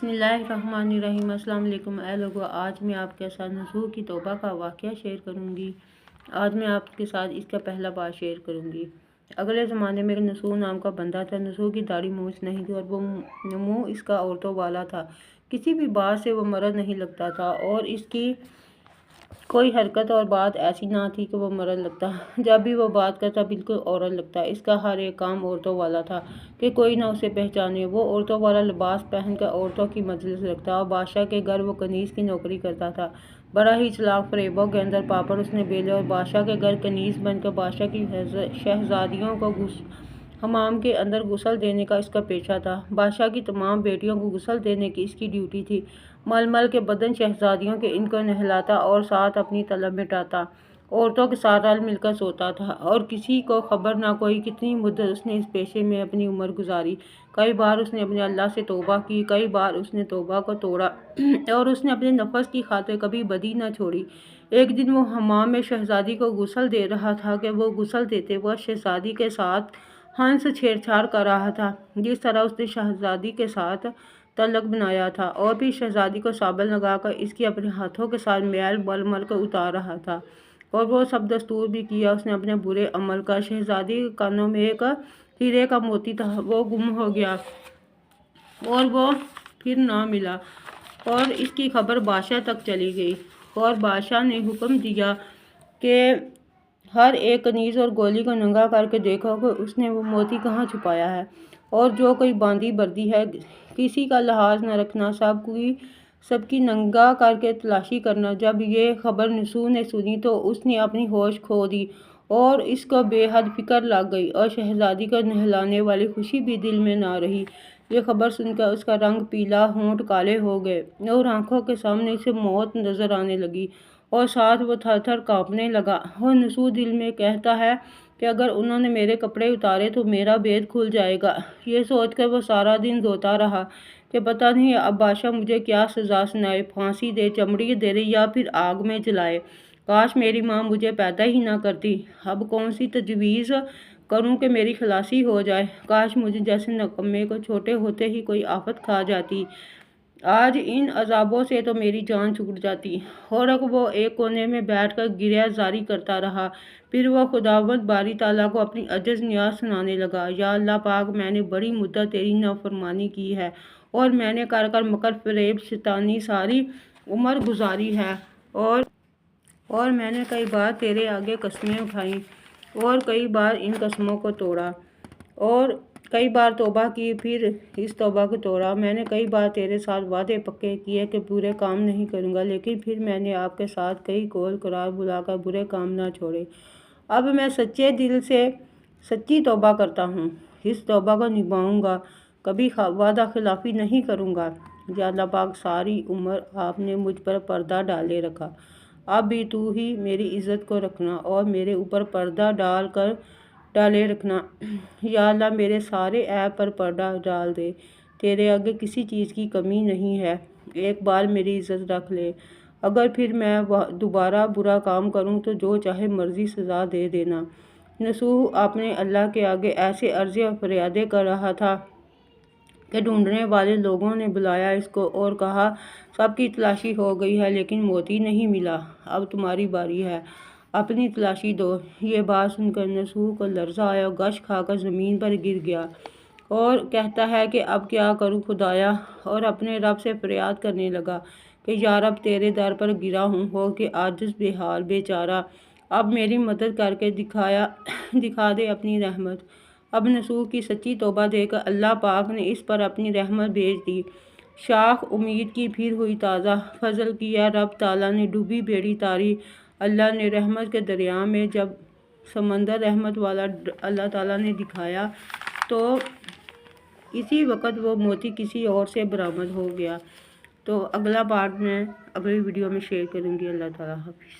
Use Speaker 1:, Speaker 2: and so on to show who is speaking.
Speaker 1: बिस्मिल्लाहिर्रहमानिर्रहीम। अस्सलाम वालेकुम। ऐ लोगों, आज मैं आपके साथ नसूह की तौबा का वाक़या शेयर करूँगी। आज मैं आपके साथ इसका पहला बार शेयर करूँगी। अगले ज़माने में नसूह नाम का बंदा था। नसूह की दाढ़ी मूंछ नहीं थी और वो मुँह इसका औरतों वाला था। किसी भी बात से वो मर्द नहीं लगता था और इसकी कोई हरकत और बात ऐसी ना थी कि वो मर्द लगता। जब भी वो बात करता बिल्कुल औरत लगता। इसका हर एक काम औरतों वाला था कि कोई ना उसे पहचाने। वो औरतों वाला लिबास पहनकर औरतों की मजलिस रखता और बादशाह के घर वो कनीज़ की नौकरी करता था। बड़ा ही चालाक फरेबों के अंदर पापड़ उसने बेले और बादशाह के घर कनीज़ बनकर बादशाह की शहजादियों को हमाम के अंदर गुस्ल देने का इसका पेशा था। बादशाह की तमाम बेटियों को गुस्ल देने की इसकी ड्यूटी थी। मल मल के बदन शहजादियों के इनको नहलाता और साथ अपनी तलब मिटाता। औरतों के साथ रल मिलकर सोता था और किसी को खबर ना कोई कितनी मुद्दत उसने इस पेशे में अपनी उम्र गुजारी। कई बार उसने अपने अल्लाह से तौबा की, कई बार उसने तौबा को तोड़ा और उसने अपने नफस की खातिर कभी बदी न छोड़ी। एक दिन वो हमाम में शहजादी को गुस्ल दे रहा था कि वो गुस्ल देते वक्त शहजादी के साथ हंस छेड़छाड़ कर रहा था, जिस तरह उसने शहजादी के साथ तल्लक बनाया था और फिर शहजादी को साबल लगाकर इसकी अपने हाथों के साथ मैल मल मल कर उतार रहा था। और वो सब दस्तूर भी किया उसने अपने बुरे अमल का। शहजादी के कानों में एक हीरे का मोती था, वो गुम हो गया और वो फिर ना मिला और इसकी खबर बादशाह तक चली गई और बादशाह ने हुक्म दिया कि हर एक कनीज़ और गोली को नंगा करके देखो कि उसने वो मोती कहाँ छुपाया है और जो कोई बांदी बर्दी है किसी का लिहाज न रखना, सबकी नंगा करके तलाशी करना। जब ये खबर नसूह ने सुनी तो उसने अपनी होश खो दी और इसको बेहद फिक्र लग गई और शहजादी को नहलाने वाली खुशी भी दिल में ना रही। ये खबर सुनकर उसका रंग पीला, होंठ काले हो गए और आंखों के सामने से मौत नजर आने लगी और साथ वो थर थर काँपने लगा। और नसूह दिल में कहता है कि अगर उन्होंने मेरे कपड़े उतारे तो मेरा भेद खुल जाएगा। ये सोचकर वो सारा दिन रोता रहा कि पता नहीं अब बादशाह मुझे क्या सज़ा सुनाए, फांसी दे, चमड़ी दे दे या फिर आग में जलाए। काश मेरी माँ मुझे पैदा ही ना करती। अब कौन सी तजवीज़ करूं कि मेरी खलासी हो जाए। काश मुझे जैसे नकम्मे को छोटे होते ही कोई आफत खा जाती। आज इन अजाबों से तो मेरी जान छूट जाती। और अब वो एक कोने में बैठकर गिरिया जारी करता रहा। फिर वो खुदावंद बारी ताला को अपनी अजज नियाज सुनाने लगा। या अल्लाह पाक, मैंने बड़ी मुद्दत तेरी नाफरमानी की है और मैंने कर कर मकर फरेब शैतानी सारी उम्र गुजारी है और मैंने कई बार तेरे आगे कस्में उठाई और कई बार इन कस्मों को तोड़ा और कई बार तौबा की, फिर इस तौबा को तोड़ा। मैंने कई बार तेरे साथ वादे पक्के किए कि बुरे काम नहीं करूँगा, लेकिन फिर मैंने आपके साथ कई कौल करार बुलाकर बुरे काम ना छोड़े। अब मैं सच्चे दिल से सच्ची तौबा करता हूँ। इस तौबा को निभाऊँगा, कभी वादा खिलाफ़ी नहीं करूँगा। या अल्लाह पाक, सारी उम्र आपने मुझ पर पर्दा डाले रखा, अब भी तू ही मेरी इज़्ज़त को रखना और मेरे ऊपर पर्दा डाले रखना। या अल्लाह, मेरे सारे ऐब पर पर्दा डाल दे। तेरे आगे किसी चीज़ की कमी नहीं है। एक बार मेरी इज़्ज़त रख ले। अगर फिर मैं दोबारा बुरा काम करूं तो जो चाहे मर्ज़ी सज़ा दे देना। नसूह अपने अल्लाह के आगे ऐसे अर्ज़े और फरियादें कर रहा था कि ढूंढने वाले लोगों ने बुलाया इसको और कहा, सबकी तलाशी हो गई है लेकिन मोती नहीं मिला, अब तुम्हारी बारी है, अपनी तलाशी दो। ये बात सुनकर नसूह को लर्ज़ा आया और गश खाकर ज़मीन पर गिर गया और कहता है कि अब क्या करूं खुदाया, और अपने रब से फरियाद करने लगा कि या रब, तेरे दर पर गिरा हूँ हो कि आजिज़ बेहाल बेचारा, अब मेरी मदद करके दिखा दे अपनी रहमत। अब नसूह की सच्ची तौबा देकर अल्लाह पाक ने इस पर अपनी रहमत भेज दी। शाख उम्मीद की फिर हुई ताज़ा, फजल किया रब ताला ने डूबी बेड़ी तारी। अल्लाह ने रहमत के दरिया में जब समंदर रहमत वाला अल्लाह ताला ने दिखाया तो इसी वक्त वो मोती किसी और से बरामद हो गया। तो अगला पार्ट मैं अगली वीडियो में शेयर करूँगी। अल्लाह ताला हाफिज़।